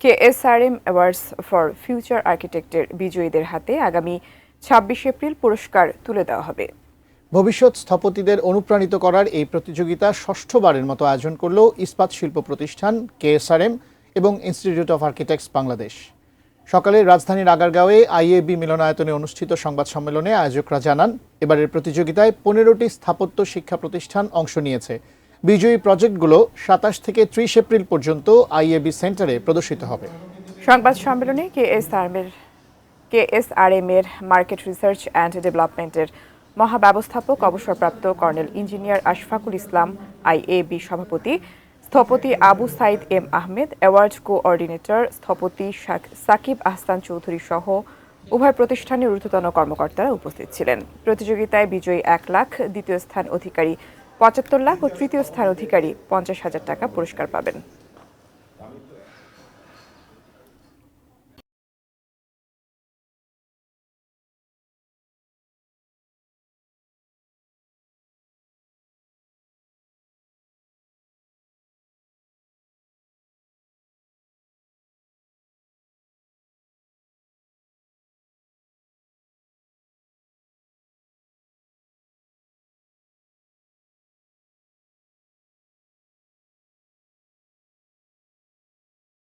KSRM awards for future আর্কিটেক্টের বিজয়ীদের হাতে আগামী ২৬ এপ্রিল পুরস্কার তুলে দেওয়া হবে। ভবিষ্যৎ স্থপতিদের অনুপ্রাণিত করার এই প্রতিযোগিতা ষষ্ঠবারের মতো আয়োজন করল ইস্পাত শিল্প প্রতিষ্ঠান KSRM এবং ইনস্টিটিউট অফ আর্কিটেক্টস বাংলাদেশ। সকালে রাজধানীর আগারগাঁওয়ে IAB মিলনায়তনে অনুষ্ঠিত সংবাদ সম্মেলনে আয়োজকরা জানান, এবারের প্রতিযোগিতায় ১৫টি স্থাপত্য শিক্ষা প্রতিষ্ঠান অংশ নিয়েছে। বিজয়ী প্রজেক্টগুলো ২৭ থেকে ৩০ এপ্রিল পর্যন্ত IAB সেন্টারে প্রদর্শিত হবে। সংবাদ সম্মেলনে KSRM এর মার্কেট রিসার্চ অ্যান্ড ডেভেলপমেন্টের মহাব্যবস্থাপক অবসরপ্রাপ্ত colonel engineer Ashfaqul Islam, IAB সভাপতি স্থপতি Abu Sayeed M Ahmed, award coordinator স্থপতি সাকিব আহসান চৌধুরী সহ উভয় প্রতিষ্ঠানের ঊর্ধ্বতন কর্মকর্তারা উপস্থিত ছিলেন। প্রতিযোগিতায় বিজয়ী ১ লাখ, দ্বিতীয় স্থান অধিকারী ৭৫ লাখ ও তৃতীয় স্থান অধিকারী ৫০,০০০ টাকা পুরস্কার পাবেন।